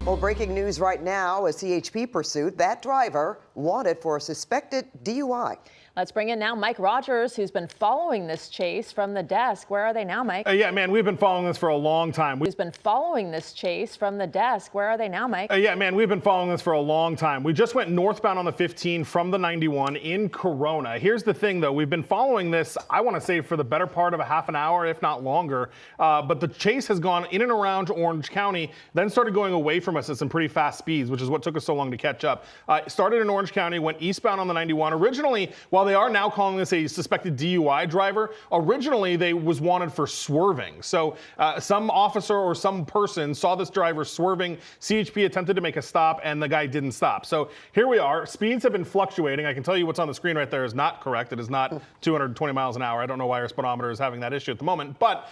Well, breaking news right now, a CHP pursuit. That driver wanted for a suspected DUI. Let's bring in now Mike Rogers, who's been following this chase from the desk. Where are they now, Mike? Yeah, man, we've been following this for a long time. Who's been following this chase from the desk? Where are they now, Mike? Yeah, man, we've been following this for a long time. We just went northbound on the 15 from the 91 in Corona. Here's the thing, though. We've been following this, I want to say, for the better part of a half an hour, if not longer. But the chase has gone in and around Orange County, then started going away from us at some pretty fast speeds, which is what took us so long to catch up. Started in Orange County, went eastbound on the 91. Originally, while they are now calling this a suspected DUI driver, originally they was wanted for swerving. So some officer or some person saw this driver swerving. CHP attempted to make a stop, and the guy didn't stop. So here we are. Speeds have been fluctuating. I can tell you what's on the screen right there is not correct. It is not 220 miles an hour. I don't know why our speedometer is having that issue at the moment, but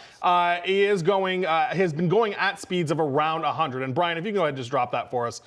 he is going, has been going at speeds of around 100. And Brian, if you can go ahead and just drop that for us,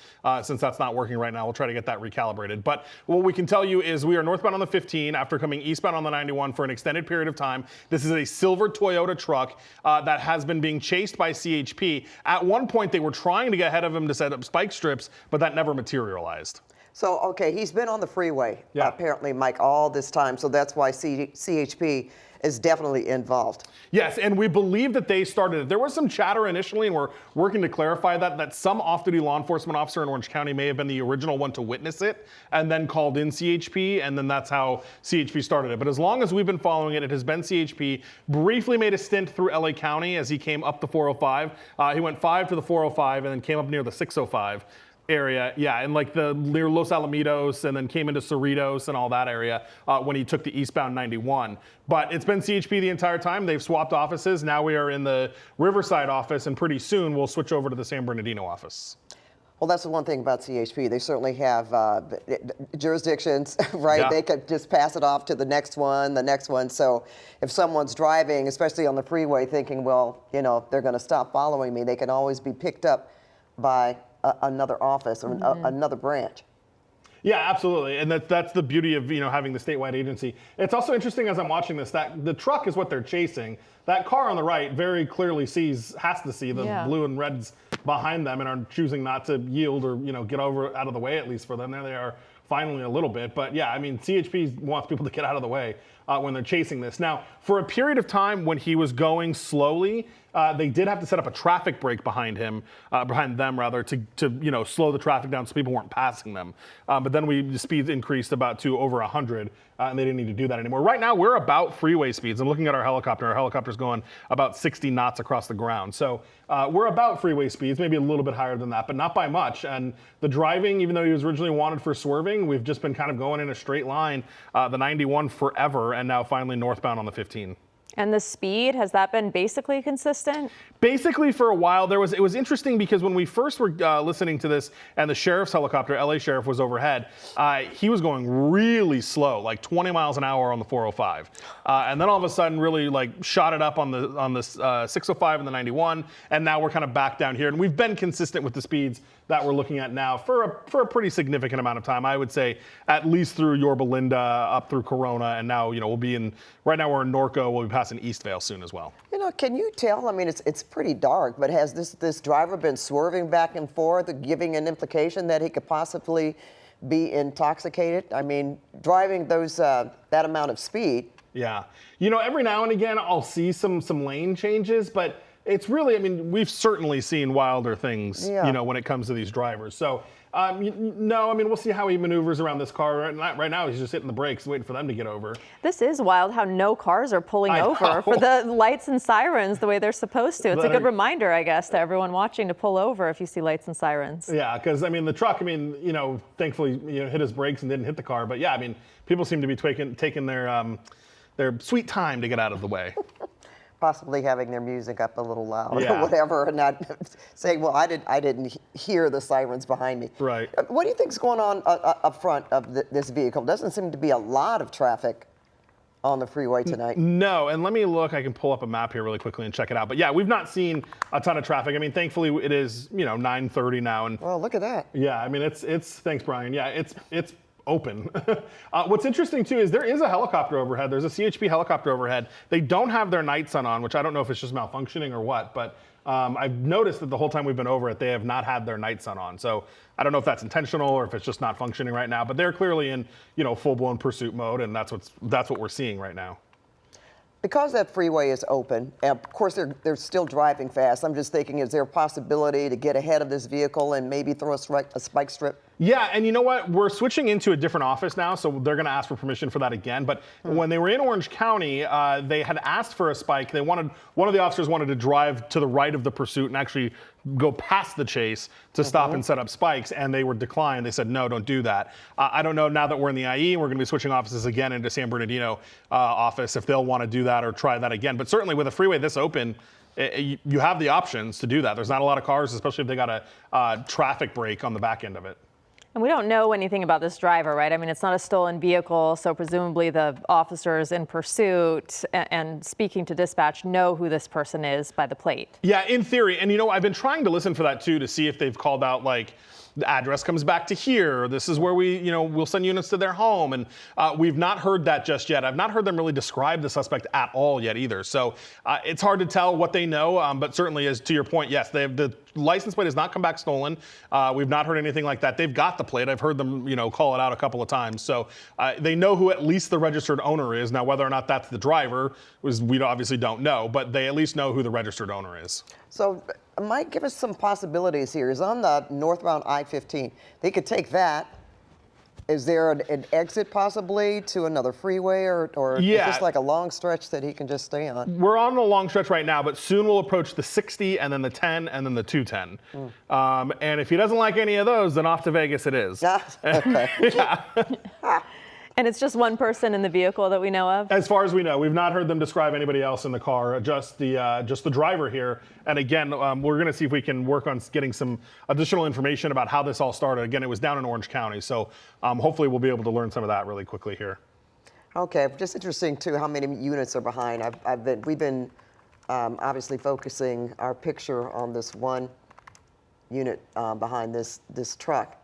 since that's not working right now, we'll try to get that recalibrated. But what we can tell you is we are northbound on the 15 after coming eastbound on the 91 for an extended period of time. This is a silver Toyota truck that has been being chased by CHP. At one point, they were trying to get ahead of him to set up spike strips, but that never materialized. So, okay, he's been on the freeway, apparently, Mike, all this time. So that's why CHP is definitely involved. Yes, and we believe that they started it. There was some chatter initially, and we're working to clarify that some off-duty law enforcement officer in Orange County may have been the original one to witness it and then called in CHP, and then that's how CHP started it. But as long as we've been following it, it has been CHP. Briefly made a stint through LA County as he came up the 405. He went 5 to the 405 and then came up near the 605. area, yeah, and like near Los Alamitos, and then came into Cerritos and all that area when he took the eastbound 91. But it's been CHP the entire time. They've swapped offices. Now we are in the Riverside office, and pretty soon we'll switch over to the San Bernardino office. Well, that's the one thing about CHP. They certainly have jurisdictions, right? Yeah. They could just pass it off to the next one, the next one. So if someone's driving, especially on the freeway, thinking, well, you know, they're going to stop following me, they can always be picked up by another office or another branch. Yeah, absolutely, and that's the beauty of having the statewide agency. It's also interesting as I'm watching this that the truck is what they're chasing. That car on the right very clearly has to see the blue and reds behind them and are choosing not to yield or get out of the way, at least for them. There they are finally a little bit, but yeah, I mean CHP wants people to get out of the way when they're chasing this. Now, for a period of time when he was going slowly, they did have to set up a traffic brake behind them to slow the traffic down so people weren't passing them. But then the speeds increased to over 100, and they didn't need to do that anymore. Right now, we're about freeway speeds. I'm looking at our helicopter. Our helicopter's going about 60 knots across the ground. So we're about freeway speeds, maybe a little bit higher than that, but not by much. And the driving, even though he was originally wanted for swerving, we've just been kind of going in a straight line, the 91 forever, and now finally northbound on the 15. And the speed, has that been basically consistent? Basically for a while. It was interesting because when we first were listening to this and the sheriff's helicopter, LA sheriff, was overhead, he was going really slow, like 20 miles an hour on the 405. And then all of a sudden really shot it up on the 605 and the 91, and now we're kind of back down here. And we've been consistent with the speeds that we're looking at now for a pretty significant amount of time. I would say at least through Yorba Linda, up through Corona, and now we'll be right now we're in Norco, we'll be passing Eastvale soon as well. Can you tell, I mean, it's pretty dark, but has this driver been swerving back and forth, giving an implication that he could possibly be intoxicated? I mean, driving that amount of speed. Yeah. Every now and again, I'll see some lane changes, but it's really, I mean, we've certainly seen wilder things, when it comes to these drivers. So, no, I mean, we'll see how he maneuvers around this car. Right now, he's just hitting the brakes, waiting for them to get over. This is wild how no cars are pulling over for the lights and sirens the way they're supposed to. It's a good reminder, I guess, to everyone watching to pull over if you see lights and sirens. Yeah, because, I mean, the truck, thankfully, hit his brakes and didn't hit the car. But, yeah, I mean, people seem to be taking their sweet time to get out of the way. Possibly having their music up a little loud or whatever, and not saying, well, I didn't hear the sirens behind me. Right. What do you think's going on up front of this vehicle? Doesn't seem to be a lot of traffic on the freeway tonight. No, and let me look. I can pull up a map here really quickly and check it out. But yeah, we've not seen a ton of traffic. I mean, thankfully it is 9:30 now, and well, look at that. Yeah, I mean it's thanks, Brian. Yeah, it's open. What's interesting too is there is a helicopter overhead. There's a CHP helicopter overhead. They don't have their night sun on, which I don't know if it's just malfunctioning or what, but I've noticed that the whole time we've been over it, they have not had their night sun on. So I don't know if that's intentional or if it's just not functioning right now, but they're clearly in, full-blown pursuit mode, and that's what we're seeing right now. Because that freeway is open, and of course they're still driving fast, I'm just thinking, is there a possibility to get ahead of this vehicle and maybe throw a spike strip? Yeah, and you know what? We're switching into a different office now, so they're going to ask for permission for that again. But when they were in Orange County, they had asked for a spike. One of the officers wanted to drive to the right of the pursuit and actually go past the chase to stop and set up spikes, and they were declined. They said, no, don't do that. I don't know, now that we're in the IE, we're going to be switching offices again into San Bernardino office, if they'll want to do that or try that again. But certainly with a freeway this open, you have the options to do that. There's not a lot of cars, especially if they got a traffic break on the back end of it. And we don't know anything about this driver, right? I mean, it's not a stolen vehicle, so presumably the officers in pursuit and speaking to dispatch know who this person is by the plate. Yeah, in theory. And I've been trying to listen for that too, to see if they've called out like, the address comes back to here. This is where we'll send units to their home. And we've not heard that just yet. I've not heard them really describe the suspect at all yet either. So it's hard to tell what they know, but certainly, as to your point, yes, the license plate has not come back stolen. We've not heard anything like that. They've got the plate. I've heard them, call it out a couple of times. So they know who at least the registered owner is. Now, whether or not that's the driver, we obviously don't know, but they at least know who the registered owner is. So, Mike, give us some possibilities here. Is on the northbound I-15. They could take that. Is there an exit possibly to another freeway, or is this like a long stretch that he can just stay on? We're on a long stretch right now, but soon we'll approach the 60 and then the 10 and then the 210. And if he doesn't like any of those, then off to Vegas it is. Okay. Yeah. And it's just one person in the vehicle that we know of? As far as we know, we've not heard them describe anybody else in the car, just the driver here. And again, we're going to see if we can work on getting some additional information about how this all started. Again, it was down in Orange County, so hopefully we'll be able to learn some of that really quickly here. Okay, just interesting too how many units are behind. We've been obviously focusing our picture on this one unit behind this truck.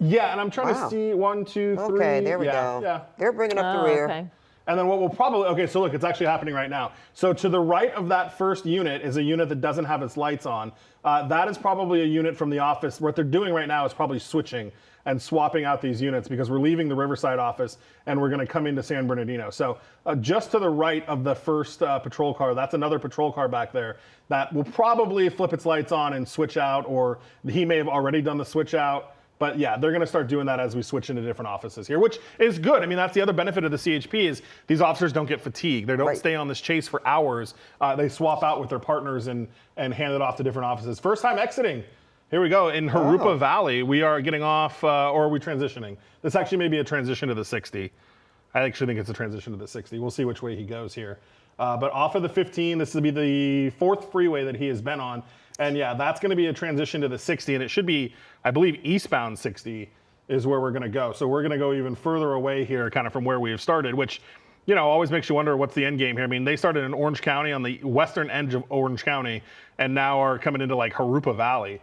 Yeah, and I'm trying to see 1, 2, 3. Okay, there we go. Yeah. They're bringing up the rear. Okay. And then what we'll probably, so look, it's actually happening right now. So to the right of that first unit is a unit that doesn't have its lights on. That is probably a unit from the office. What they're doing right now is probably switching and swapping out these units because we're leaving the Riverside office and we're going to come into San Bernardino. So just to the right of the first patrol car, that's another patrol car back there that will probably flip its lights on and switch out, or he may have already done the switch out. But yeah, they're going to start doing that as we switch into different offices here, which is good. I mean, that's the other benefit of the CHP is these officers don't get fatigued. They don't stay on this chase for hours. They swap out with their partners and hand it off to different offices. First time exiting. Here we go. In Harupa Valley, we are getting off, or are we transitioning? This actually may be a transition to the 60. I actually think it's a transition to the 60. We'll see which way he goes here. But off of the 15, this will be the 4th freeway that he has been on. And yeah, that's going to be a transition to the 60, and it should be, I believe, eastbound 60 is where we're going to go. So we're going to go even further away here, kind of from where we've started, which, always makes you wonder what's the end game here. I mean, they started in Orange County, on the western edge of Orange County, and now are coming into like Harupa Valley.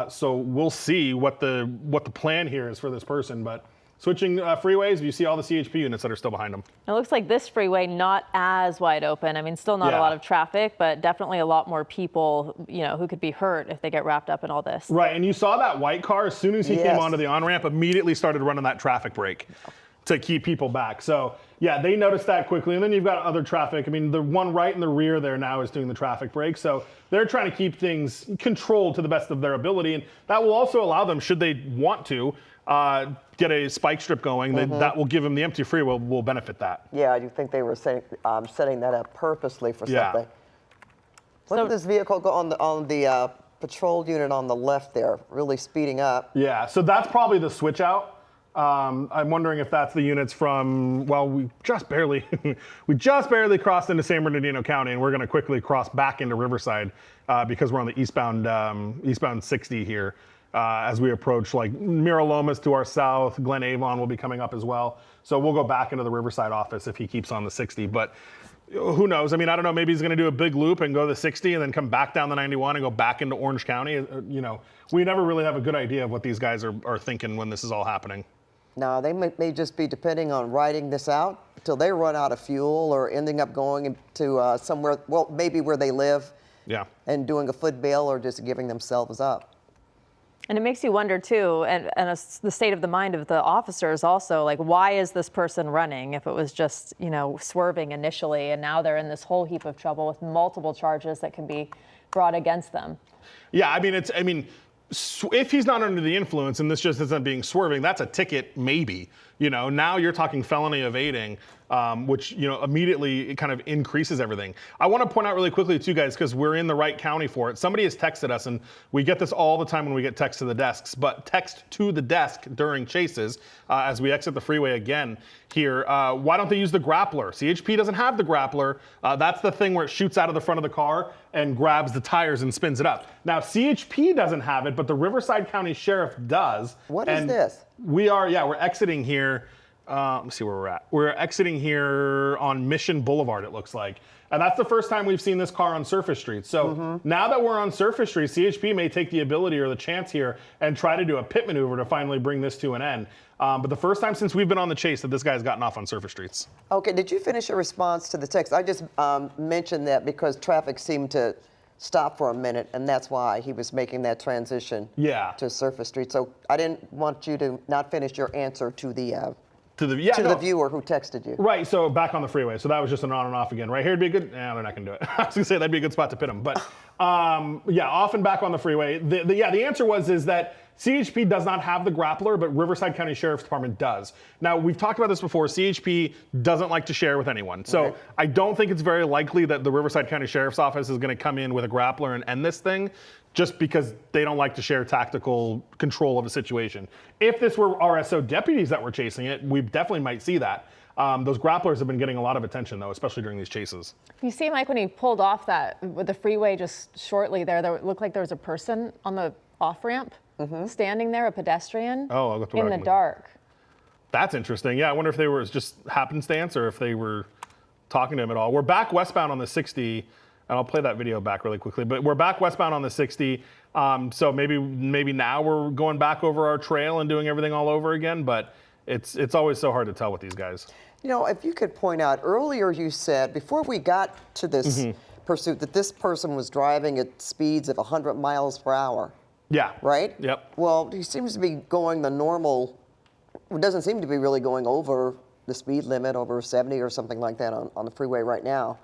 So we'll see what the plan here is for this person, but switching freeways, you see all the CHP units that are still behind them. It looks like this freeway not as wide open. I mean, still not a lot of traffic, but definitely a lot more people, who could be hurt if they get wrapped up in all this. Right, and you saw that white car, as soon as he came onto the on-ramp, immediately started running that traffic brake to keep people back. So yeah, they noticed that quickly. And then you've got other traffic. I mean, the one right in the rear there now is doing the traffic brake. So they're trying to keep things controlled to the best of their ability. And that will also allow them, should they want to, get a spike strip going, that will give them the empty freeway will benefit that. Yeah, you think they were setting that up purposely for something. Look at this vehicle go on the patrol unit on the left there, really speeding up. Yeah, so that's probably the switch out. I'm wondering if that's the units from, well, we just barely crossed into San Bernardino County, and we're going to quickly cross back into Riverside because we're on the eastbound 60 here. As we approach like Mira Lomas to our south, Glen Avon will be coming up as well. So we'll go back into the Riverside office if he keeps on the 60, but who knows? I mean, I don't know, maybe he's going to do a big loop and go the 60 and then come back down the 91 and go back into Orange County. We never really have a good idea of what these guys are thinking when this is all happening. No, they may just be depending on riding this out until they run out of fuel or ending up going to somewhere, well, maybe where they live Yeah. and doing a foot bail or just giving themselves up. And it makes you wonder too, the state of the mind of the officers also, like, why is this person running if it was just, swerving initially, and now they're in this whole heap of trouble with multiple charges that can be brought against them. Yeah, if he's not under the influence and this just isn't being swerving, that's a ticket, maybe. Now you're talking felony evading, which, immediately it kind of increases everything. I want to point out really quickly too, guys, because we're in the right county for it. Somebody has texted us, and we get this all the time when we get text to the desks, but text to the desk during chases as we exit the freeway again here. Why don't they use the grappler? CHP doesn't have the grappler. That's the thing where it shoots out of the front of the car and grabs the tires and spins it up. Now, CHP doesn't have it, but the Riverside County Sheriff does. What is this? We're exiting here. Let me see where we're at. We're exiting here on Mission Boulevard, it looks like. And that's the first time we've seen this car on surface streets. So now that we're on surface streets, CHP may take the ability or the chance here and try to do a pit maneuver to finally bring this to an end. But the first time since we've been on the chase that this guy's gotten off on surface streets. Okay, did you finish your response to the text? I just mentioned that because traffic seemed to stop for a minute, and that's why he was making that transition to surface street. So I didn't want you to not finish your answer to the the viewer who texted you. Right, so back on the freeway. So that was just an on and off again. Right here would be a good, they're not gonna do it. I was gonna say that'd be a good spot to pit them. But off and back on the freeway. The answer is that CHP does not have the grappler, but Riverside County Sheriff's Department does. Now, we've talked about this before. CHP doesn't like to share with anyone. So I don't think it's very likely that the Riverside County Sheriff's Office is gonna come in with a grappler and end this thing, just because they don't like to share tactical control of a situation. If this were RSO deputies that were chasing it, we definitely might see that. Those grapplers have been getting a lot of attention, though, especially during these chases. You see, Mike, when he pulled off with the freeway just shortly there looked like there was a person on the off-ramp standing there, a pedestrian, in the dark. That's interesting. Yeah, I wonder if they were just happenstance or if they were talking to him at all. We're back westbound on the 60. And I'll play that video back really quickly. But we're back westbound on the 60. So maybe now we're going back over our trail and doing everything all over again. But it's always so hard to tell with these guys. If you could point out, earlier you said, before we got to this pursuit, that this person was driving at speeds of 100 miles per hour. Yeah. Right? Yep. Well, he seems to be going the normal, it doesn't seem to be really going over the speed limit, over 70 or something like that on the freeway right now.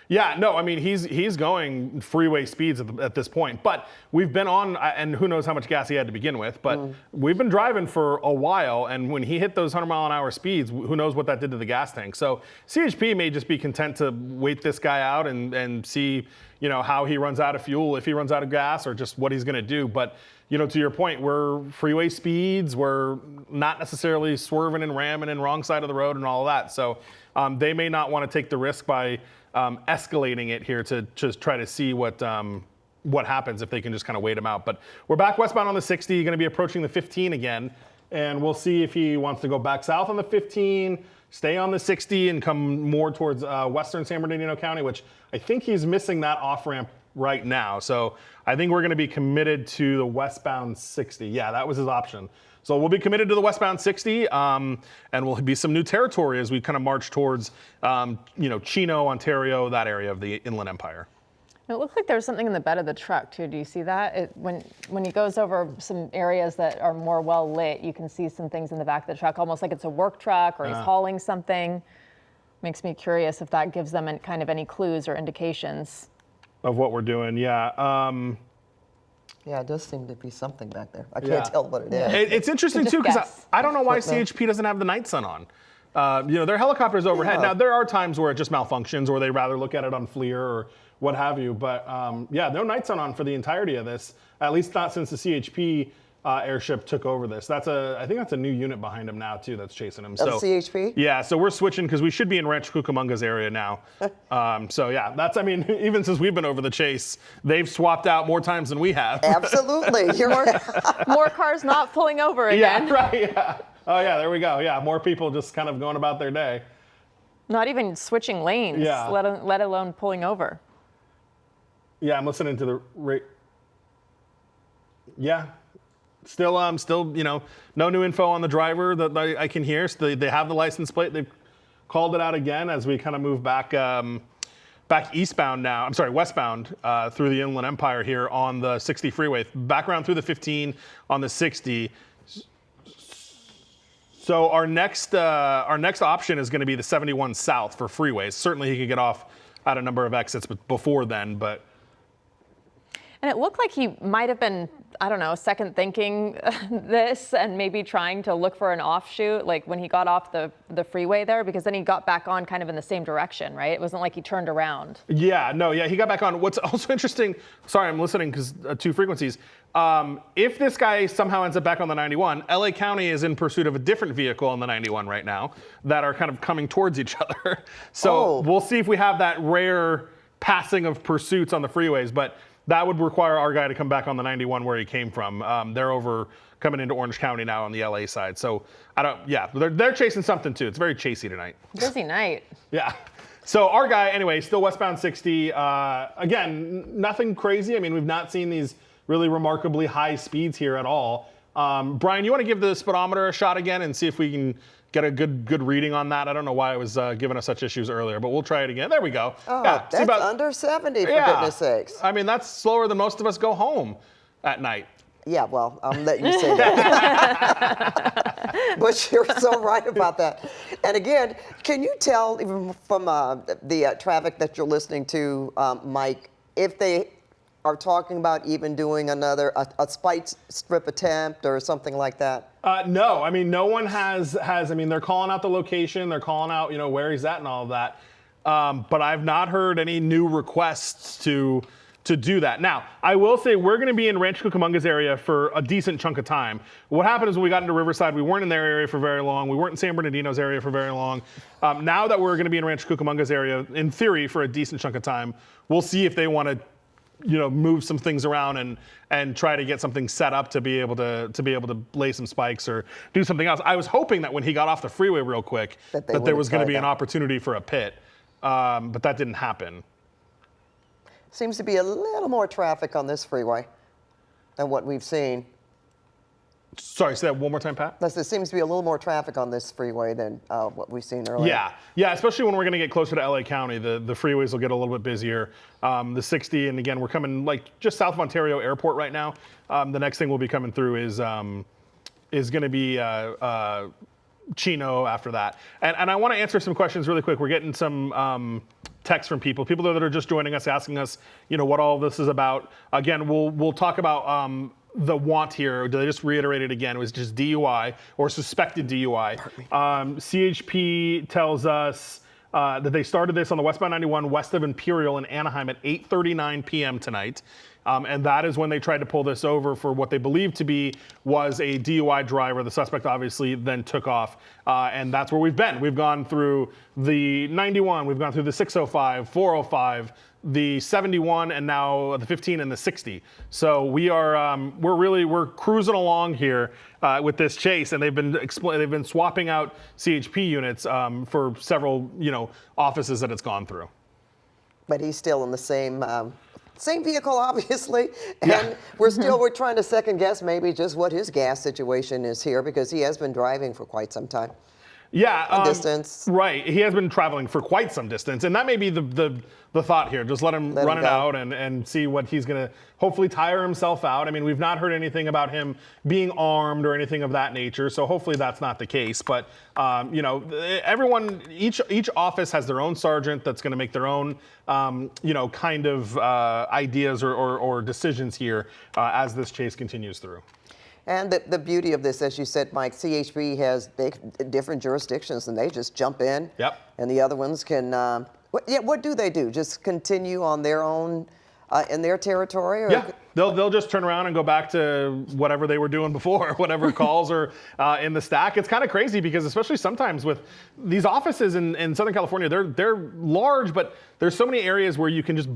Yeah, no, he's going freeway speeds at this point. But we've been on, and who knows how much gas he had to begin with, but we've been driving for a while, and when he hit those 100-mile-an-hour speeds, who knows what that did to the gas tank. So CHP may just be content to wait this guy out and see, how he runs out of fuel, if he runs out of gas, or just what he's going to do. But, to your point, we're freeway speeds, we're not necessarily swerving and ramming and wrong side of the road and all of that. So they may not want to take the risk by escalating it here to just try to see what happens if they can just kind of wait him out. But we're back westbound on the 60, going to be approaching the 15 again, and we'll see if he wants to go back south on the 15, stay on the 60, and come more towards western San Bernardino County, which I think he's missing that off-ramp right now. So I think we're going to be committed to the westbound 60. Yeah, that was his option. So we'll be committed to the westbound 60, and we'll be some new territory as we kind of march towards, Chino, Ontario, that area of the Inland Empire. It looked like there was something in the bed of the truck too. Do you see that? When he goes over some areas that are more well lit, you can see some things in the back of the truck, almost like it's a work truck or he's hauling something. Makes me curious if that gives them any clues or indications of what we're doing. Yeah. Yeah, it does seem to be something back there. I can't tell what it is. It's interesting too, because I don't know why CHP doesn't have the night sun on. Their helicopter's overhead. Now, there are times where it just malfunctions or they rather look at it on FLIR or what have you. But no night sun on for the entirety of this, at least not since the CHP airship took over this. I think that's a new unit behind him now too that's chasing him. So CHP? Yeah, so we're switching because we should be in Rancho Cucamonga's area now. That's, even since we've been over the chase, they've swapped out more times than we have. Absolutely. More cars not pulling over again. Yeah, right, yeah. Oh yeah, there we go. Yeah, more people just kind of going about their day. Not even switching lanes, let alone pulling over. Yeah, I'm listening to the Yeah. Still, no new info on the driver that I can hear. So they have the license plate. They've called it out again as we kind of move back back eastbound now. I'm sorry, westbound through the Inland Empire here on the 60 freeway. Back around through the 15 on the 60. So our next option is going to be the 71 south for freeways. Certainly he could get off at a number of exits before then, but. And it looked like he might have been, I don't know, second thinking this and maybe trying to look for an offshoot, like when he got off the freeway there, because then he got back on kind of in the same direction, right? It wasn't like he turned around. Yeah, no, yeah, he got back on. What's also interesting, sorry, I'm listening because two frequencies. If this guy somehow ends up back on the 91, LA County is in pursuit of a different vehicle on the 91 right now that are kind of coming towards each other. So we'll see if we have that rare passing of pursuits on the freeways, but that would require our guy to come back on the 91 where he came from. They're over coming into Orange County now on the LA side. So they're chasing something too. It's very chasey tonight. Busy night. Yeah. So our guy, anyway, still westbound 60. Again, nothing crazy. I mean, we've not seen these really remarkably high speeds here at all. Brian, you want to give the speedometer a shot again and see if we can get a good reading on that? I don't know why it was giving us such issues earlier, but we'll try it again. There we go. Oh, yeah, that's under 70, for goodness sakes. I mean, that's slower than most of us go home at night. Yeah, well, I'm letting you say that. But you're so right about that. And again, can you tell even from the traffic that you're listening to, Mike, if they are talking about even doing a spike strip attempt or something like that? No, I mean, no one has, I mean, they're calling out the location, they're calling out, where he's at and all of that. But I've not heard any new requests to do that. Now, I will say we're going to be in Rancho Cucamonga's area for a decent chunk of time. What happened is when we got into Riverside, we weren't in their area for very long. We weren't in San Bernardino's area for very long. Now that we're going to be in Rancho Cucamonga's area, in theory, for a decent chunk of time, we'll see if they want to move some things around and try to get something set up to be able to lay some spikes or do something else. I was hoping that when he got off the freeway real quick that there was going to be an opportunity for a pit, but that didn't happen. Seems to be a little more traffic on this freeway than what we've seen. Sorry, say that one more time, Pat. There seems to be a little more traffic on this freeway than what we've seen earlier. Yeah, especially when we're going to get closer to LA County, the freeways will get a little bit busier. The 60, and again, we're coming like just south of Ontario Airport right now. The next thing we'll be coming through is going to be Chino after that. And I want to answer some questions really quick. We're getting some texts from people that are just joining us, asking us, what all this is about. Again, we'll talk about the want here. They just reiterated again. It was just DUI or suspected DUI. CHP tells us that they started this on the westbound 91 west of Imperial in Anaheim at 8:39 p.m. tonight. And that is when they tried to pull this over for what they believed to be was a DUI driver. The suspect obviously then took off. And that's where we've been. We've gone through the 91, we've gone through the 605, 405, the 71, and now the 15 and the 60. So we're cruising along here with this chase, and they've been swapping out CHP units for several offices that it's gone through. But he's still in the same vehicle, obviously, and we're trying to second guess maybe just what his gas situation is here, because he has been driving for quite some time. Yeah, distance. Right. He has been traveling for quite some distance, and that may be the thought here. Just let him run it out and see what he's going to hopefully tire himself out. I mean, we've not heard anything about him being armed or anything of that nature, so hopefully that's not the case. But everyone, each office has their own sergeant that's going to make their own kind of ideas or decisions here as this chase continues through. And the beauty of this, as you said, Mike, CHP has different jurisdictions, and they just jump in. Yep. And the other ones can, what do they do? Just continue on their own, in their territory? Or? Yeah, they'll just turn around and go back to whatever they were doing before, whatever calls are in the stack. It's kind of crazy because especially sometimes with these offices in Southern California, they're large, but there's so many areas where you can just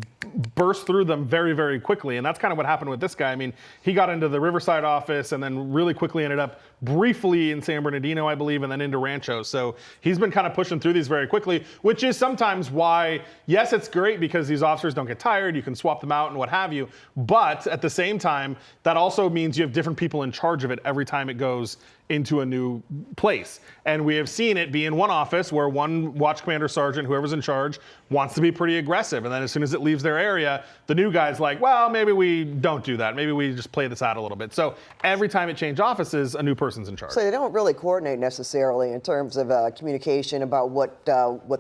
burst through them very, very quickly. And that's kind of what happened with this guy. I mean, he got into the Riverside office and then really quickly ended up briefly in San Bernardino, I believe, and then into Rancho. So he's been kind of pushing through these very quickly, which is sometimes why, yes, it's great because these officers don't get tired. You can swap them out and what have you. But But at the same time, that also means you have different people in charge of it every time it goes into a new place. And we have seen it be in one office where one watch commander, sergeant, whoever's in charge, wants to be pretty aggressive. And then as soon as it leaves their area, the new guy's like, well, maybe we don't do that. Maybe we just play this out a little bit. So every time it changes offices, a new person's in charge. So they don't really coordinate necessarily in terms of communication about what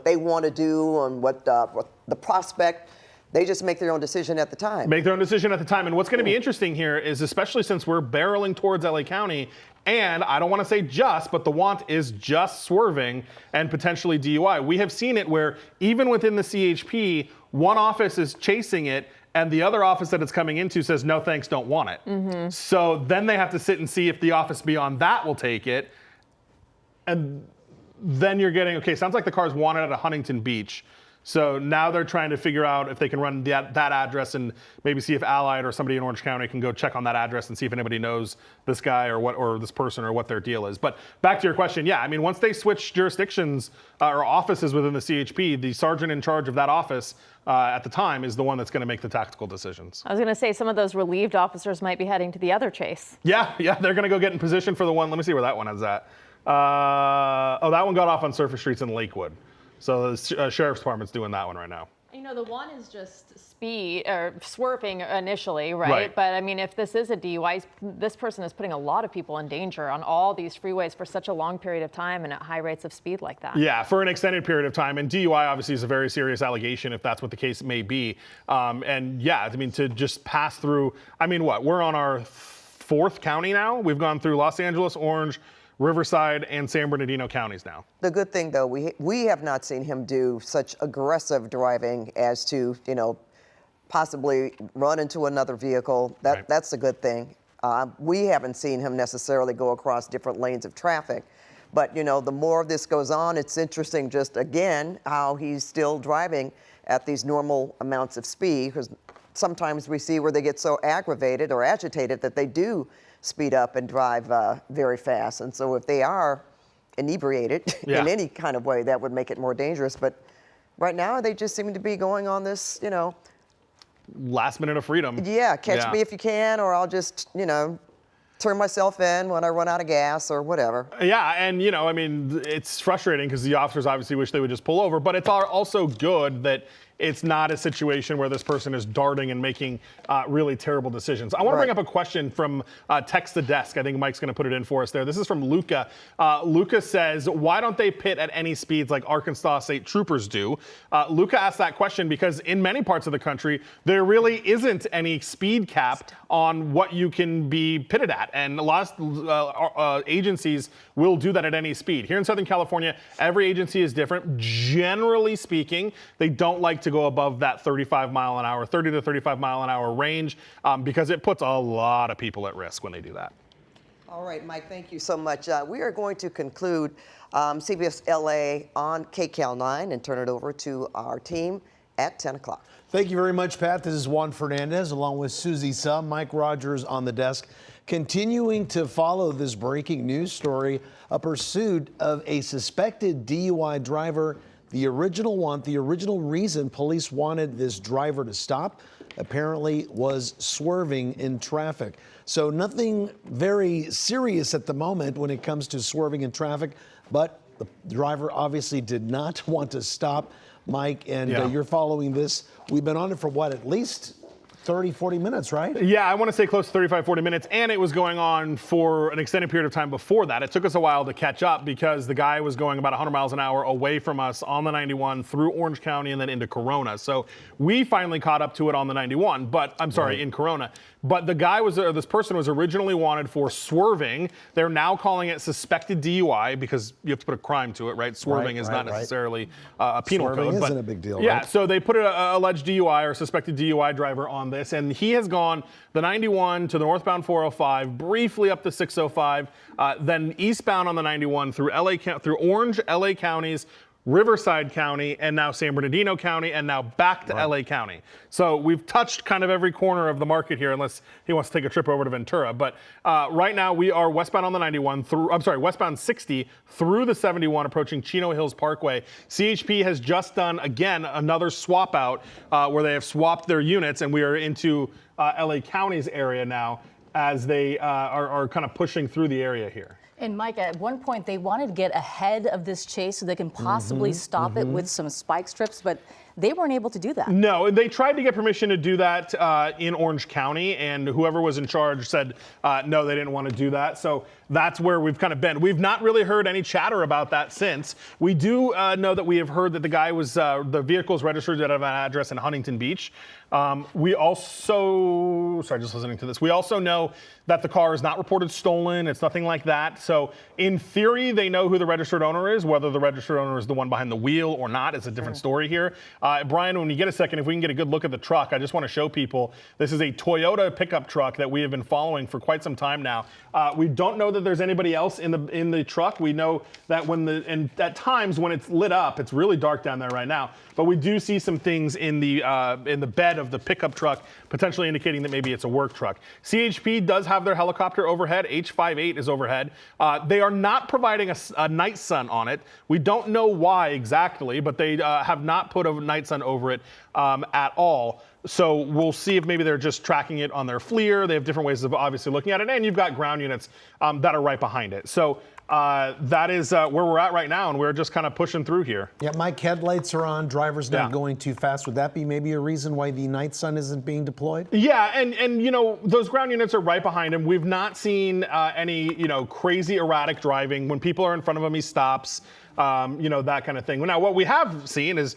they want to do and what the prospect. They just make their own decision at the time. Make their own decision at the time. And what's going to be interesting here is, especially since we're barreling towards LA County, and I don't want to say just, but the want is just swerving and potentially DUI. We have seen it where even within the CHP, one office is chasing it and the other office that it's coming into says, no thanks, don't want it. So then they have to sit and see if the office beyond that will take it. And then you're getting, okay, sounds like the car's wanted at a Huntington Beach. So now they're trying to figure out if they can run that address and maybe see if Allied or somebody in Orange County can go check on that address and see if anybody knows this guy or this person or what their deal is. But back to your question, yeah, I mean, once they switch jurisdictions or offices within the CHP, the sergeant in charge of that office at the time is the one that's going to make the tactical decisions. I was going to say some of those relieved officers might be heading to the other chase. Yeah, they're going to go get in position for the one. Let me see where that one is at. Oh, that one got off on surface streets in Lakewood. So the sheriff's department's doing that one right now. You know, the one is just speed or swerving initially, right? But I mean, if this is a DUI, this person is putting a lot of people in danger on all these freeways for such a long period of time and at high rates of speed like that. Yeah, for an extended period of time. And DUI obviously is a very serious allegation if that's what the case may be. And yeah, I mean, to just pass through, I mean, what? We're on our fourth county now. We've gone through Los Angeles, Orange, Riverside, and San Bernardino counties now. The good thing, though, we have not seen him do such aggressive driving as to, possibly run into another vehicle. That's a good thing. We haven't seen him necessarily go across different lanes of traffic. But, the more of this goes on, it's interesting just, again, how he's still driving at these normal amounts of speed, because sometimes we see where they get so aggravated or agitated that they do speed up and drive very fast. And so if they are inebriated in any kind of way, that would make it more dangerous. But right now, they just seem to be going on this, last minute of freedom. Yeah, catch me if you can, or I'll just, turn myself in when I run out of gas or whatever. Yeah, and I mean, it's frustrating because the officers obviously wish they would just pull over, but it's also good that it's not a situation where this person is darting and making really terrible decisions. I want to bring up a question from Text the Desk. I think Mike's going to put it in for us there. This is from Luca. Luca says, why don't they pit at any speeds like Arkansas State Troopers do? Luca asked that question because in many parts of the country, there really isn't any speed cap on what you can be pitted at. And a lot of agencies will do that at any speed. Here in Southern California, every agency is different. Generally speaking, they don't like to go above that 35 mile an hour, 30 to 35 mile an hour range because it puts a lot of people at risk when they do that. All right, Mike, thank you so much. We are going to conclude CBS LA on KCAL 9 and turn it over to our team at 10 o'clock. Thank you very much, Pat. This is Juan Fernandez along with Susie Sum, Mike Rogers on the desk, continuing to follow this breaking news story, a pursuit of a suspected DUI driver. The original reason police wanted this driver to stop apparently was swerving in traffic. So nothing very serious at the moment when it comes to swerving in traffic, but the driver obviously did not want to stop. Mike, and you're following this. We've been on it for what, at least 30, 40 minutes, right? Yeah, I want to say close to 35, 40 minutes, and it was going on for an extended period of time before that. It took us a while to catch up because the guy was going about 100 miles an hour away from us on the 91 through Orange County and then into Corona. So we finally caught up to it on the 91, but I'm sorry, in Corona. But the guy this person was originally wanted for swerving. They're now calling it suspected DUI because you have to put a crime to it, right? Swerving is not necessarily a penal code. Swerving isn't a big deal, Yeah, right? so they put an alleged DUI or suspected DUI driver on this, and he has gone the 91 to the northbound 405, briefly up to 605, then eastbound on the 91 through Orange, LA counties, Riverside County, and now San Bernardino County, and now back to LA County. So we've touched kind of every corner of the market here, unless he wants to take a trip over to Ventura. But right now we are westbound on the 91 westbound 60 through the 71, approaching Chino Hills Parkway. CHP has just done, again, another swap out where they have swapped their units, and we are into LA County's area now as they are kind of pushing through the area here. And Mike, at one point they wanted to get ahead of this chase so they can possibly stop it with some spike strips, but they weren't able to do that. No, they tried to get permission to do that in Orange County, and whoever was in charge said no, they didn't want to do that. So that's where we've kind of been. We've not really heard any chatter about that since. We do know that we have heard that the guy was, the vehicle's registered at an address in Huntington Beach. We also, sorry, just listening to this. We also know that the car is not reported stolen. It's nothing like that. So in theory, they know who the registered owner is. Whether the registered owner is the one behind the wheel or not is a different story here. Brian, when you get a second, if we can get a good look at the truck, I just want to show people this is a Toyota pickup truck that we have been following for quite some time now. We don't know that there's anybody else in the truck. We know that and at times when it's lit up, it's really dark down there right now. But we do see some things in the bed of the pickup truck, potentially indicating that maybe it's a work truck. CHP does have their helicopter overhead. H58 is overhead. They are not providing a night sun on it. We don't know why exactly, but they have not put a night sun over it at all. So we'll see if maybe they're just tracking it on their FLIR. They have different ways of obviously looking at it. And you've got ground units that are right behind it. So that is where we're at right now, and we're just kind of pushing through here. Yeah, Mike, headlights are on, driver's not going too fast. Would that be maybe a reason why the night sun isn't being deployed? Yeah, and you know, those ground units are right behind him. We've not seen any, you know, crazy erratic driving. When people are in front of him, he stops, you know, that kind of thing. Now, what we have seen is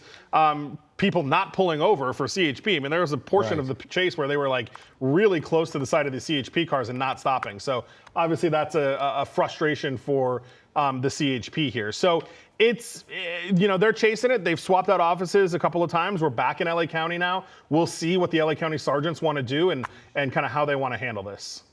people not pulling over for CHP. I mean, there was a portion of the chase where they were like really close to the side of the CHP cars and not stopping. So obviously that's a frustration for the CHP here. So it's, you know, they're chasing it. They've swapped out offices a couple of times. We're back in LA County now. We'll see what the LA County sergeants want to do and kind of how they want to handle this.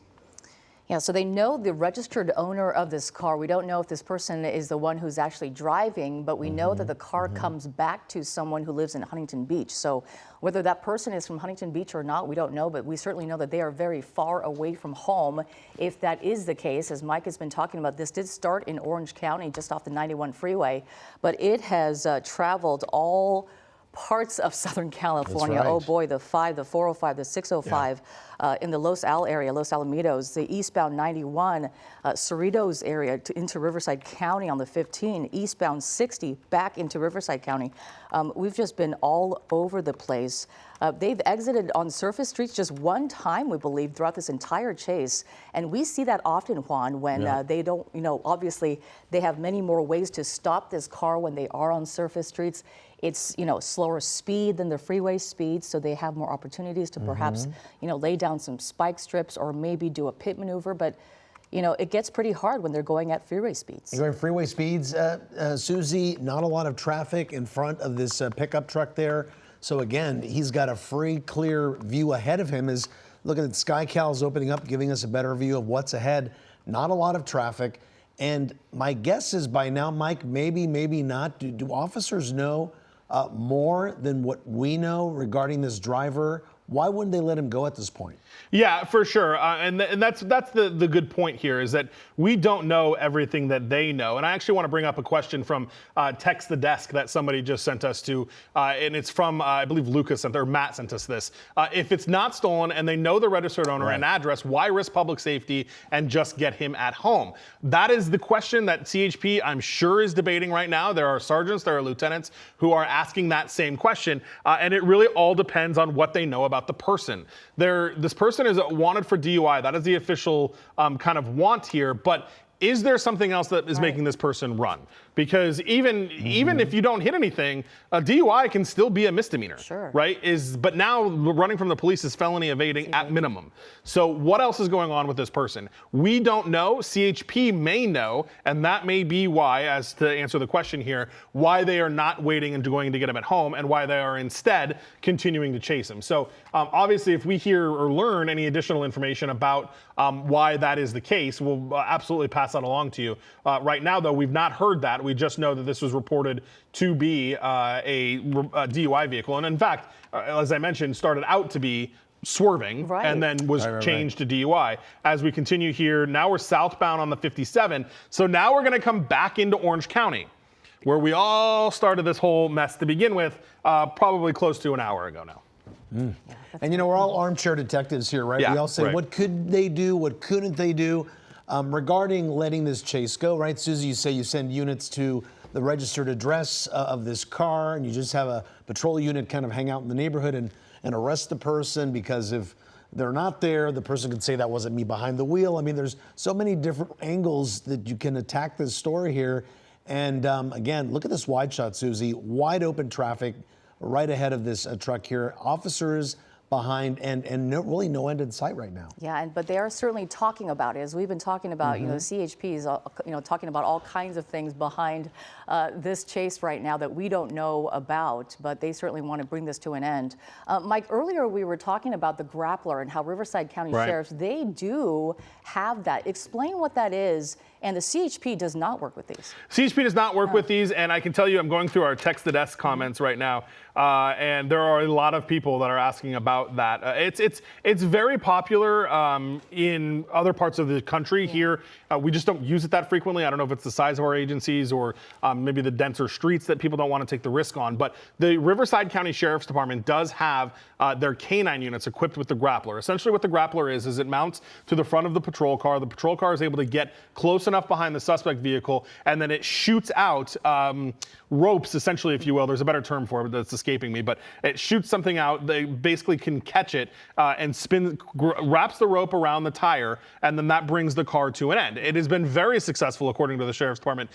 Yeah, so they know the registered owner of this car. We don't know if this person is the one who's actually driving, but we know that the car comes back to someone who lives in Huntington Beach. So whether that person is from Huntington Beach or not, we don't know, but we certainly know that they are very far away from home. If that is the case, as Mike has been talking about, this did start in Orange County, just off the 91 freeway, but it has traveled all parts of Southern California. That's right. Oh boy, the 5, the 405, the 605, in the Los Al area, Los Alamitos, the eastbound 91, Cerritos area into Riverside County on the 15, eastbound 60 back into Riverside County. We've just been all over the place. They've exited on surface streets just one time, we believe, throughout this entire chase. And we see that often, Juan, when they don't, you know, obviously they have many more ways to stop this car when they are on surface streets. It's, you know, slower speed than the freeway speed, so they have more opportunities to perhaps, you know, lay down some spike strips or maybe do a pit maneuver. But, you know, it gets pretty hard when they're going at freeway speeds. You're going freeway speeds, Susie, not a lot of traffic in front of this pickup truck there. So again, he's got a free, clear view ahead of him. As look at it, SkyCal's opening up, giving us a better view of what's ahead. Not a lot of traffic. And my guess is by now, Mike, maybe not. Do officers know more than what we know regarding this driver? Why wouldn't they let him go at this point? Yeah, for sure. And that's the good point here is that we don't know everything that they know. And I actually want to bring up a question from Text the Desk that somebody just sent us to. And it's from, I believe Lucas sent, or Matt sent us this. If it's not stolen and they know the registered owner and address, why risk public safety and just get him at home? That is the question that CHP, I'm sure, is debating right now. There are sergeants, there are lieutenants who are asking that same question. And it really all depends on what they know about the person. This person is wanted for DUI. That is the official kind of want here. But is there something else that is making this person run? Because even if you don't hit anything, a DUI can still be a misdemeanor, right? But now running from the police is felony evading at minimum. So what else is going on with this person? We don't know. CHP may know, and that may be why, as to answer the question here, why they are not waiting and going to get him at home, and why they are instead continuing to chase him. So obviously, if we hear or learn any additional information about why that is the case, we'll absolutely pass that along to you. Right now, though, we've not heard that. We just know that this was reported to be a DUI vehicle. And in fact, as I mentioned, started out to be swerving and then was changed to DUI. As we continue here, now we're southbound on the 57. So now we're going to come back into Orange County, where we all started this whole mess to begin with, probably close to an hour ago now. And we're all armchair detectives here, right? Yeah, We all say, right. what could they do? What couldn't they do? Regarding letting this chase go, right? Susie, you say you send units to the registered address of this car, and you just have a patrol unit kind of hang out in the neighborhood and arrest the person, because if they're not there, the person could say that wasn't me behind the wheel. I mean, there's so many different angles that you can attack this story here. And again, look at this wide shot, Susie. Wide open traffic right ahead of this truck here. Officers behind, and really no end in sight right now. Yeah, but they are certainly talking about it. As we've been talking about, CHP is talking about all kinds of things behind this chase right now that we don't know about, but they certainly want to bring this to an end. Mike, earlier we were talking about the grappler and how Riverside County Sheriffs, they do have that. Explain what that is. And the CHP does not work with these. CHP does not work with these, and I can tell you, I'm going through our text the desk comments right now, and there are a lot of people that are asking about that. It's very popular in other parts of the country. Here, we just don't use it that frequently. I don't know if it's the size of our agencies or maybe the denser streets that people don't want to take the risk on. But the Riverside County Sheriff's Department does have their canine units equipped with the grappler. Essentially, what the grappler is it mounts to the front of the patrol car. The patrol car is able to get close enough behind the suspect vehicle, and then it shoots out ropes, essentially, if you will. There's a better term for it that's escaping me, but it shoots something out. They basically can catch it and wraps the rope around the tire, and then that brings the car to an end. It has been very successful, according to the Sheriff's Department,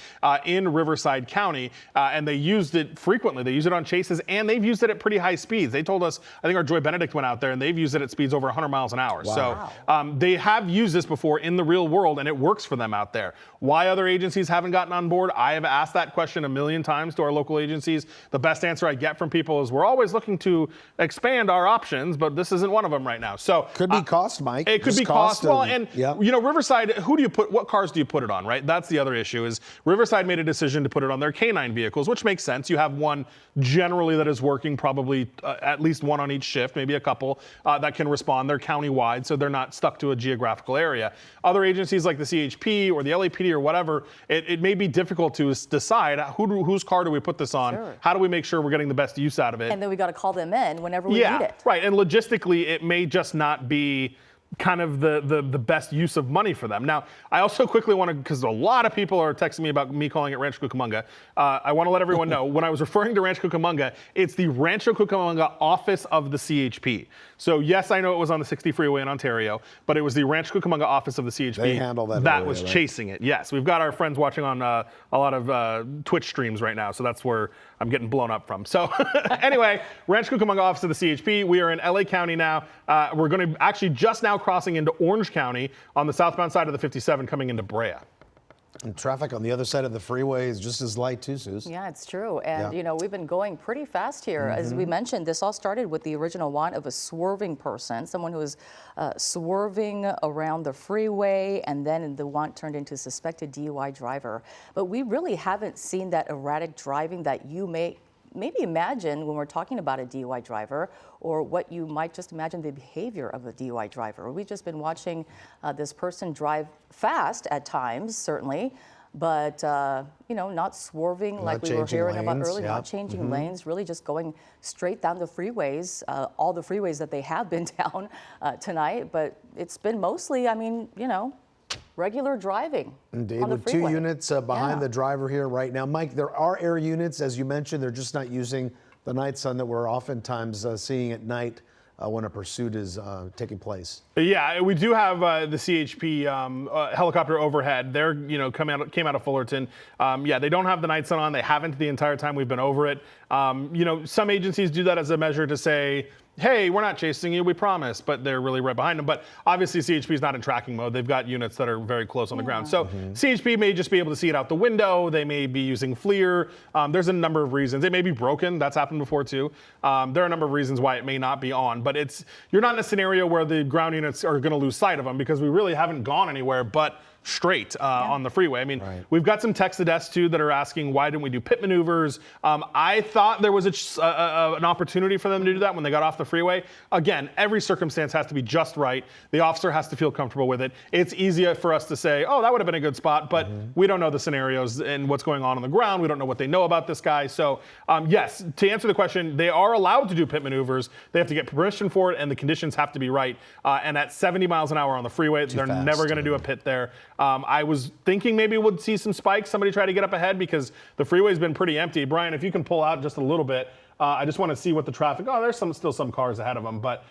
in Riverside County, and they used it frequently. They use it on chases, and they've used it at pretty high speeds. They told us, I think our Joy Benedict went out there, and they've used it at speeds over 100 miles an hour. Wow. So they have used this before in the real world, and it works for them out there. Why other agencies haven't gotten on board? I have asked that question a million times to our local agencies. The best answer I get from people is we're always looking to expand our options, but this isn't one of them right now. So could be cost, Mike. It could Just be cost. Well, and yep. Riverside, what cars do you put it on, right? That's the other issue. Is Riverside made a decision to put it on their canine vehicles, which makes sense. You have one generally that is working, probably at least one on each shift, maybe a couple that can respond. They're county-wide, so they're not stuck to a geographical area. Other agencies like the CHP or the LAPD or whatever, it may be difficult to decide whose car do we put this on? Sure. How do we make sure we're getting the best use out of it? And then we got to call them in whenever we need it. Right. And logistically, it may just not be kind of the best use of money for them. Now, I also quickly want to, because a lot of people are texting me about me calling it Rancho Cucamonga, I want to let everyone know, when I was referring to Rancho Cucamonga, it's the Rancho Cucamonga office of the CHP. So yes, I know it was on the 60 freeway in Ontario, but it was the Rancho Cucamonga office of the CHP They handle that that area, was right? chasing it. Yes, we've got our friends watching on a lot of Twitch streams right now, so that's where I'm getting blown up from. So anyway, Rancho Cucamonga office of the CHP. We are in LA County now. We're going to actually just now crossing into Orange County on the southbound side of the 57 coming into Brea. And traffic on the other side of the freeway is just as light too, Suze. Yeah, it's true. And, Yeah. we've been going pretty fast here. As we mentioned, this all started with the original want of a swerving person, someone who was swerving around the freeway, and then the want turned into suspected DUI driver. But we really haven't seen that erratic driving that you may maybe imagine when we're talking about a DUI driver, or what you might just imagine the behavior of a DUI driver. We've just been watching this person drive fast at times, certainly, but not swerving like we were hearing about earlier, not changing lanes, really just going straight down the freeways, all the freeways that they have been down tonight. But it's been mostly, regular driving. Indeed, on the with 2 freeway. units behind the driver here right now. Mike, there are air units, as you mentioned. They're just not using the night sun that we're oftentimes seeing at night when a pursuit is taking place. Yeah, we do have the CHP helicopter overhead. They're, came out of Fullerton. They don't have the night sun on. They haven't the entire time we've been over it. Some agencies do that as a measure to say, hey, we're not chasing you, we promise, but they're really right behind them. But obviously CHP is not in tracking mode. They've got units that are very close on the ground. So CHP may just be able to see it out the window. They may be using FLIR. There's a number of reasons. It may be broken. That's happened before too. There are a number of reasons why it may not be on, but you're not in a scenario where the ground units are gonna lose sight of them, because we really haven't gone anywhere but straight on the freeway. I mean, we've got some text to desk too that are asking why didn't we do pit maneuvers. I thought there was an opportunity for them to do that when they got off the freeway. Again, every circumstance has to be just right. The officer has to feel comfortable with it. It's easier for us to say, oh, that would have been a good spot, but we don't know the scenarios and what's going on the ground. We don't know what they know about this guy. So yes, to answer the question, they are allowed to do pit maneuvers. They have to get permission for it, and the conditions have to be right. And at 70 miles an hour on the freeway, they're never going to do a pit there. I was thinking maybe we'd see some spikes, somebody try to get up ahead because the freeway's been pretty empty. Brian, if you can pull out just a little bit, I just want to see what the traffic, there's still some cars ahead of them, but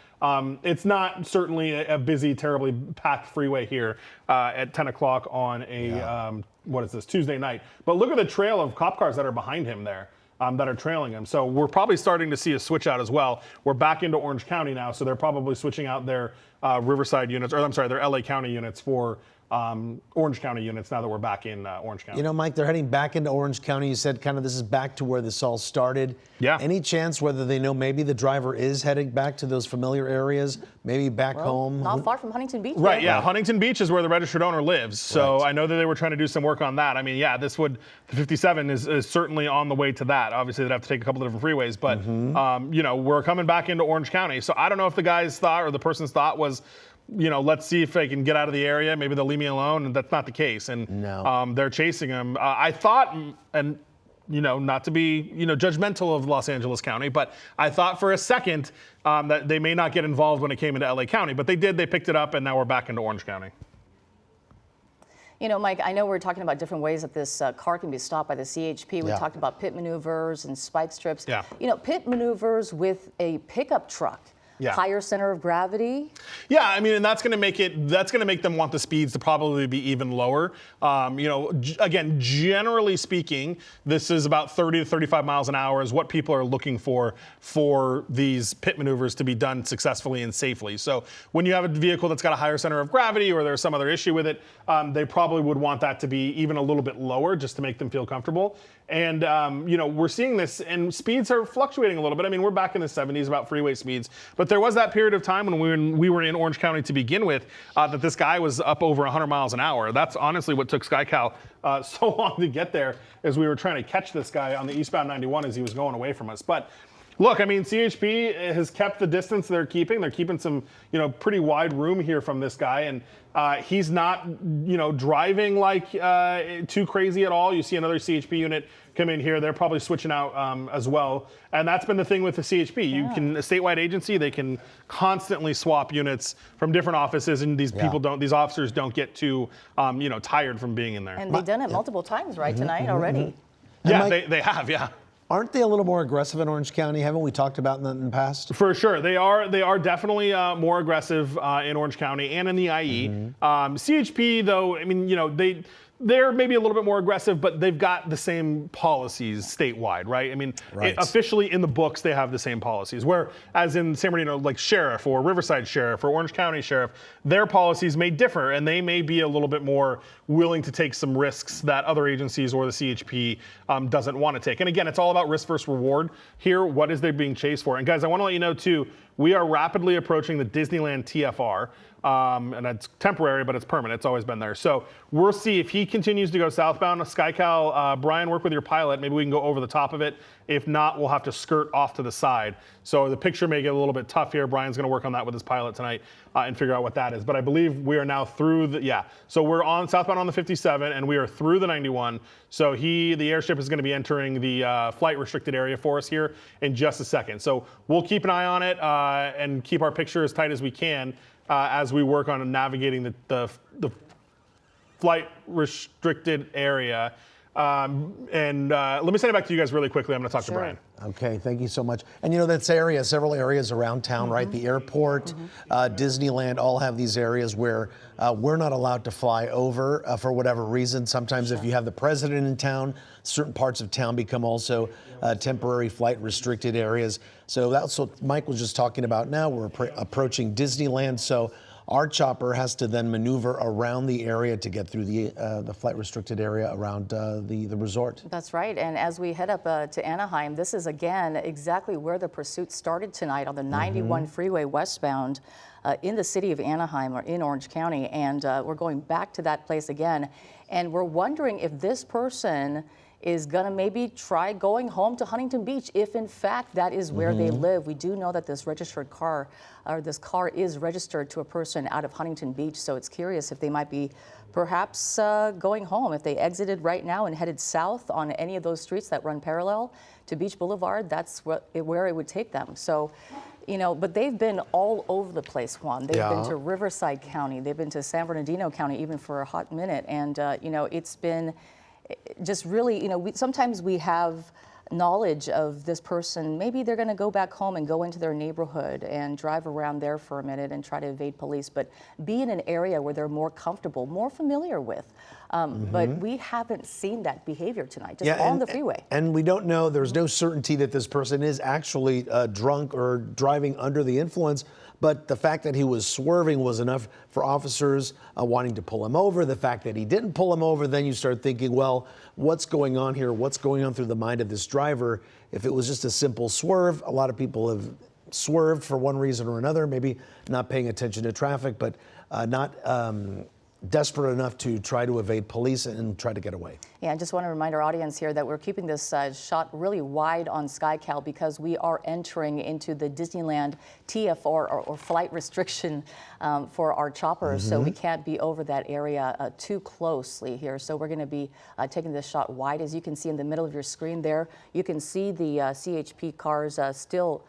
it's not certainly a busy, terribly packed freeway here at 10 o'clock on a, what is this, Tuesday night. But look at the trail of cop cars that are behind him there. That are trailing him. So we're probably starting to see a switch out as well. We're back into Orange County now, so they're probably switching out their Riverside units, or I'm sorry, their LA County units for Orange County units now that we're back in Orange County. You know, Mike, they're heading back into Orange County. You said kind of this is back to where this all started. Yeah. Any chance whether they know maybe the driver is heading back to those familiar areas, maybe back home? Not far from Huntington Beach. Right, yeah. Huntington Beach is where the registered owner lives. So I know that they were trying to do some work on that. I mean, yeah, the 57 is certainly on the way to that. Obviously, they'd have to take a couple of different freeways, but, you know, we're coming back into Orange County. So I don't know if the guy's thought or the person's thought was, you know, let's see if they can get out of the area. Maybe they'll leave me alone, and that's not the case. And they're chasing him. I thought, and you know, not to be, you know, judgmental of Los Angeles County, but I thought for a second that they may not get involved when it came into LA County, but they did. They picked it up, and now we're back into Orange County. You know, Mike, I know we're talking about different ways that this car can be stopped by the CHP. We talked about pit maneuvers and spike strips. Yeah. You know, pit maneuvers with a pickup truck. Higher center of gravity. Yeah, I mean, and that's going to make them want the speeds to probably be even lower. You know, again, generally speaking, this is about 30 to 35 miles an hour is what people are looking for these pit maneuvers to be done successfully and safely. So when you have a vehicle that's got a higher center of gravity or there's some other issue with it, they probably would want that to be even a little bit lower just to make them feel comfortable. And, you know, we're seeing this, and speeds are fluctuating a little bit. I mean, we're back in the 70s about freeway speeds, but there was that period of time when we were in Orange County to begin with that this guy was up over 100 miles an hour. That's honestly what took SkyCal so long to get there, as we were trying to catch this guy on the eastbound 91 as he was going away from us. But look, I mean, CHP has kept the distance they're keeping. They're keeping some, you know, pretty wide room here from this guy, and he's not, you know, driving like too crazy at all. You see another CHP unit come in here. They're probably switching out as well. And that's been the thing with the CHP. You can, a statewide agency, they can constantly swap units from different offices, and these these officers don't get too, you know, tired from being in there. And they've done it multiple times, right, tonight already. Yeah, Mike, they have, yeah. Aren't they a little more aggressive in Orange County? Haven't we talked about that in the past? For sure. They are definitely more aggressive in Orange County and in the IE. CHP, though, I mean, you know, they're maybe a little bit more aggressive, but they've got the same policies statewide, right? I mean, officially in the books, they have the same policies. Whereas in San Bernardino, like Sheriff or Riverside Sheriff or Orange County Sheriff, their policies may differ, and they may be a little bit more willing to take some risks that other agencies or the CHP doesn't want to take. And again, it's all about risk versus reward here. What is they being chased for? And guys, I want to let you know too, we are rapidly approaching the Disneyland TFR. And it's temporary, but it's permanent. It's always been there. So we'll see if he continues to go southbound. SkyCal, Brian, work with your pilot. Maybe we can go over the top of it. If not, we'll have to skirt off to the side. So the picture may get a little bit tough here. Brian's going to work on that with his pilot tonight and figure out what that is. But I believe we are now through the, So we're on southbound on the 57, and we are through the 91. So the airship is going to be entering the flight restricted area for us here in just a second. So we'll keep an eye on it and keep our picture as tight as we can. As we work on navigating the flight restricted area. Let me send it back to you guys really quickly. I'm going to talk to Brian. Okay, thank you so much. And you know, that's several areas around town, right? The airport, Disneyland, all have these areas where we're not allowed to fly over for whatever reason. Sometimes if you have the president in town, certain parts of town become also temporary flight restricted areas. So that's what Mike was just talking about now. We're approaching Disneyland. So Our chopper has to then maneuver around the area to get through the flight restricted area around the resort. That's right. And as we head up to Anaheim, this is again exactly where the pursuit started tonight on the 91 freeway westbound in the city of Anaheim, or in Orange County. And we're going back to that place again. And we're wondering if this person is going to maybe try going home to Huntington Beach, if in fact that is where they live. We do know that this registered car, or this car is registered to a person out of Huntington Beach, so it's curious if they might be perhaps going home. If they exited right now and headed south on any of those streets that run parallel to Beach Boulevard, that's where it would take them. So, you know, but they've been all over the place, Juan. They've been to Riverside County, they've been to San Bernardino County even for a hot minute, and you know, it's been just really, you know, sometimes we have knowledge of this person. Maybe they're going to go back home and go into their neighborhood and drive around there for a minute and try to evade police, but be in an area where they're more comfortable, more familiar with. But we haven't seen that behavior tonight, just on the freeway. And we don't know, there's no certainty that this person is actually drunk or driving under the influence. But the fact that he was swerving was enough for officers wanting to pull him over. The fact that he didn't pull him over, then you start thinking, well, what's going on here? What's going on through the mind of this driver? If it was just a simple swerve, a lot of people have swerved for one reason or another, maybe not paying attention to traffic, but not desperate enough to try to evade police and try to get away. Yeah, I just want to remind our audience here that we're keeping this shot really wide on SoCal because we are entering into the Disneyland TFR or flight restriction for our choppers. So we can't be over that area too closely here. So we're going to be taking this shot wide. As you can see in the middle of your screen there, you can see the CHP cars still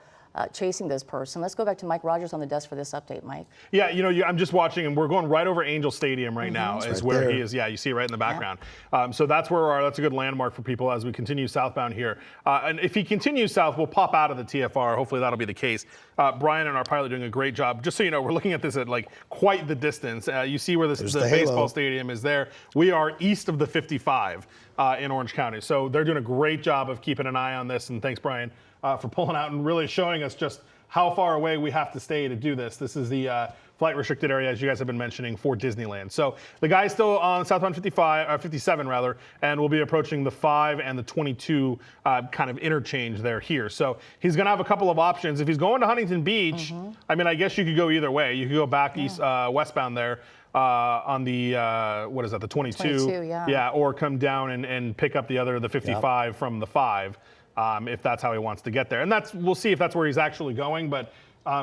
chasing this person. Let's go back to Mike Rogers on the desk for this update, Mike. Yeah, you know, I'm just watching, and we're going right over Angel Stadium right now, is where he is. Yeah, you see it right in the background. So that's where we are. That's a good landmark for people as we continue southbound here. And if he continues south, we'll pop out of the TFR. Hopefully that'll be the case. Brian and our pilot doing a great job. Just so you know, we're looking at this at like quite the distance. You see where the baseball stadium is there. We are east of the 55 in Orange County. So they're doing a great job of keeping an eye on this. And thanks, Brian, for pulling out and really showing us just how far away we have to stay to do this. This is the flight restricted area, as you guys have been mentioning, for Disneyland. So the guy's still on southbound 57 rather, and we'll be approaching the 5 and the 22 kind of interchange there here. So he's going to have a couple of options. If he's going to Huntington Beach, I mean, I guess you could go either way. You could go back east, westbound there on the, what is that, the 22? Yeah, or come down and pick up the 55 from the 5. If that's how he wants to get there. And we'll see if that's where he's actually going, but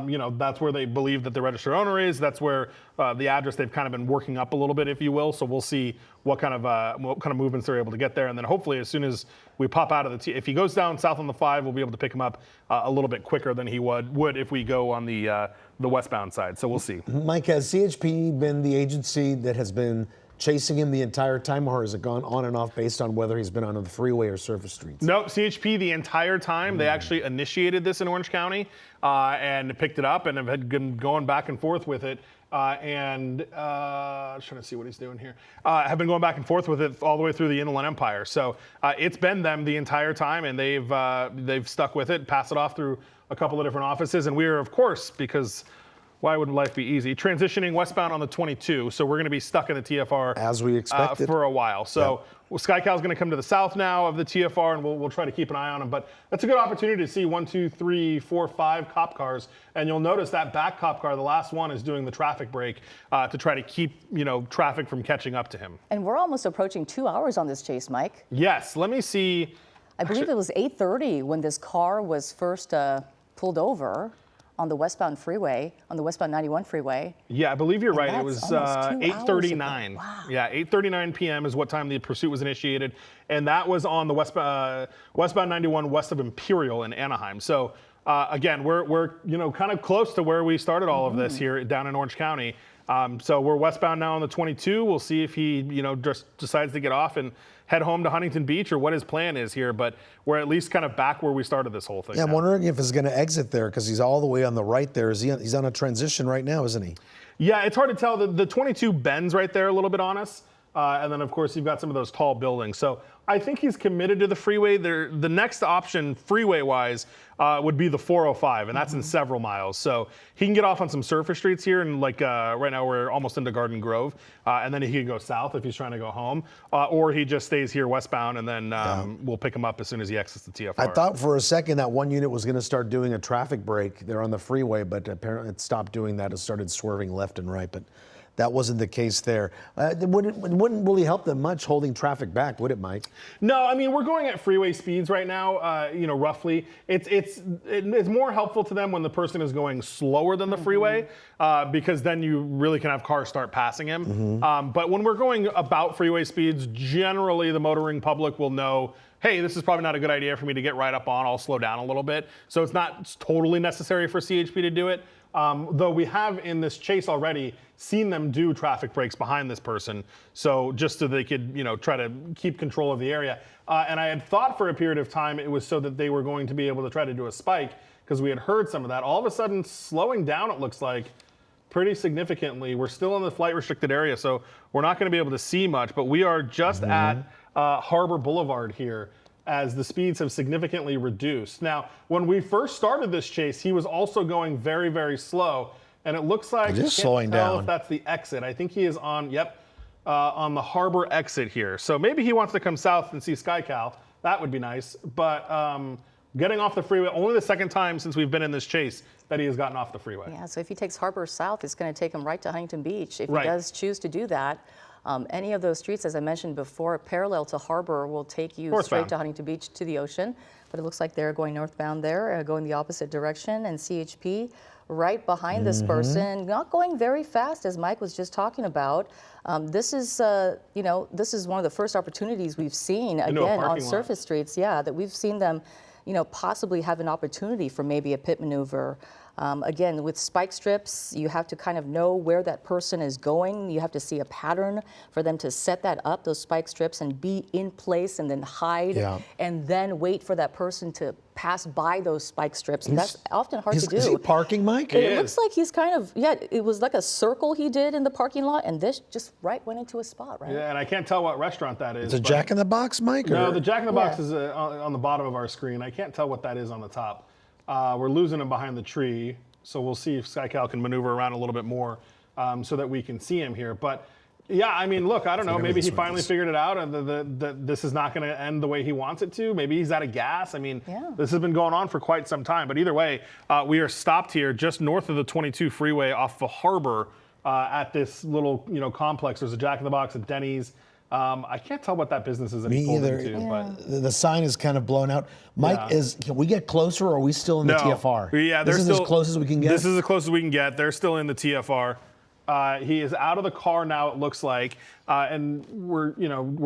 you know, that's where they believe that the registered owner is. That's where the address they've kind of been working up a little bit, if you will. So we'll see what kind of movements they're able to get there. And then hopefully as soon as we pop out of the if he goes down south on the 5, we'll be able to pick him up a little bit quicker than he would if we go on the westbound side. So we'll see. Mike, has CHP been the agency that has been chasing him the entire time, or has it gone on and off based on whether he's been on the freeway or surface streets? No, CHP the entire time. They actually initiated this in Orange County and picked it up and have been going back and forth with it. Trying to see what he's doing here. Have been going back and forth with it all the way through the Inland Empire. So it's been them the entire time, and they've stuck with it, passed it off through a couple of different offices. And we are, of course, because why wouldn't life be easy, transitioning westbound on the 22. So we're going to be stuck in the TFR as we expected for a while. So SoCal is going to come to the south now of the TFR, and we'll try to keep an eye on them. But that's a good opportunity to see 1, 2, 3, 4, 5 cop cars. And you'll notice that back cop car, the last one, is doing the traffic brake to try to keep traffic from catching up to him. And we're almost approaching 2 hours on this chase, Mike. Yes. Let me see. I believe it was 8:30 when this car was first pulled over on the westbound freeway, on the westbound 91 freeway. Yeah, I believe you're right. It was 8:39. Wow. Yeah, 8:39 p.m. is what time the pursuit was initiated, and that was on the westbound 91 west of Imperial in Anaheim. So again, we're kind of close to where we started all of this here down in Orange County. So we're westbound now on the 22. We'll see if he just decides to get off and head home to Huntington Beach or what his plan is here, but we're at least kind of back where we started this whole thing. Yeah, I'm wondering if he's going to exit there because he's all the way on the right there. He's on a transition right now, isn't he? Yeah, it's hard to tell. The 22 bends right there a little bit on us. And then, of course, you've got some of those tall buildings. So I think he's committed to the freeway. The next option, freeway-wise, would be the 405, and that's in several miles. So he can get off on some surface streets here, and like right now we're almost into Garden Grove, and then he can go south if he's trying to go home, or he just stays here westbound, and then we'll pick him up as soon as he exits the TFR. I thought for a second that one unit was going to start doing a traffic break there on the freeway, but apparently it stopped doing that. It started swerving left and right, but that wasn't the case there. It wouldn't really help them much holding traffic back, would it, Mike? No, I mean, we're going at freeway speeds right now, roughly. It's more helpful to them when the person is going slower than the freeway, because then you really can have cars start passing him. But when we're going about freeway speeds, generally the motoring public will know, hey, this is probably not a good idea for me to get right up on. I'll slow down a little bit. So it's not totally necessary for CHP to do it. Though we have in this chase already seen them do traffic breaks behind this person, so just so they could, try to keep control of the area. And I had thought for a period of time it was so that they were going to be able to try to do a spike, because we had heard some of that. All of a sudden, slowing down, it looks like, pretty significantly. We're still in the flight restricted area, so we're not going to be able to see much, but we are just at Harbor Boulevard here, as the speeds have significantly reduced. Now, when we first started this chase, he was also going very, very slow, and it looks like just slowing down. If that's the exit. I think he is on, on the harbor exit here. So maybe he wants to come south and see SoCal. That would be nice. But getting off the freeway, only the second time since we've been in this chase that he has gotten off the freeway. Yeah, so if he takes Harbor South, it's going to take him right to Huntington Beach. If he Right. does choose to do that, any of those streets, as I mentioned before, parallel to Harbor will take you Northbound. straight to Huntington Beach to the ocean. But it looks like they're going northbound there, going the opposite direction, and CHP right behind this person, not going very fast, as Mike was just talking about. This is, this is one of the first opportunities we've seen, Into a again, on parking lot. surface streets, that we've seen them, possibly have an opportunity for maybe a pit maneuver. Again, with spike strips, you have to kind of know where that person is going. You have to see a pattern for them to set that up, those spike strips, and be in place and then hide and then wait for that person to pass by those spike strips. And that's often hard to do. Is he parking, Mike? It looks like he's kind of, it was like a circle he did in the parking lot, and this just right went into a spot, right? Yeah, and I can't tell what restaurant that is. It's a Jack in the Box, Mike? No, or- the Jack in the Box is on the bottom of our screen. I can't tell what that is on the top. We're losing him behind the tree, so we'll see if SoCal can maneuver around a little bit more so that we can see him here. But yeah, I mean, look, I don't know. Whatever Maybe this he one finally is. figured it out, and this is not going to end the way he wants it to. Maybe he's out of gas. I mean, this has been going on for quite some time. But either way, we are stopped here just north of the 22 freeway off the harbor at this little complex. There's a Jack in the Box, a Denny's. I can't tell what that business is that he Me pulled either. into, but The sign is kind of blown out. Mike, can we get closer, or are we still in the TFR? Yeah, this they're is still as close as we can get. This is as close as we can get. They're still in the TFR. He is out of the car now, it looks like, and we're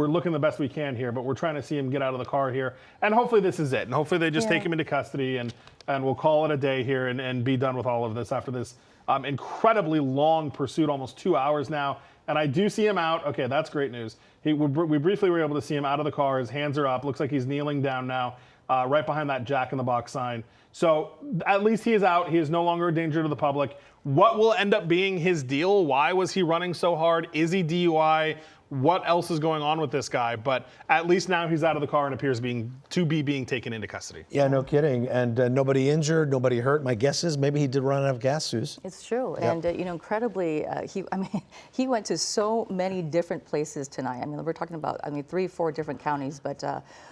looking the best we can here, but we're trying to see him get out of the car here, and hopefully this is it, and hopefully they just take him into custody, and we'll call it a day here and be done with all of this after this incredibly long pursuit, almost 2 hours now. And I do see him out. Okay, that's great news. We briefly were able to see him out of the car. His hands are up. Looks like he's kneeling down now, right behind that Jack in the Box sign. So at least he is out. He is no longer a danger to the public. What will end up being his deal? Why was he running so hard? Is he DUI? What else is going on with this guy? But at least now he's out of the car and appears to be being taken into custody. Yeah, no kidding. And nobody injured, nobody hurt. My guess is maybe he did run out of gas, Suze. It's true, and incredibly, he went to so many different places tonight. I mean, we're talking about 3-4 different counties, but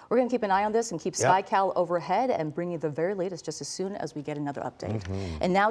we're going to keep an eye on this and keep SoCal overhead and bring you the very latest just as soon as we get another update. And now.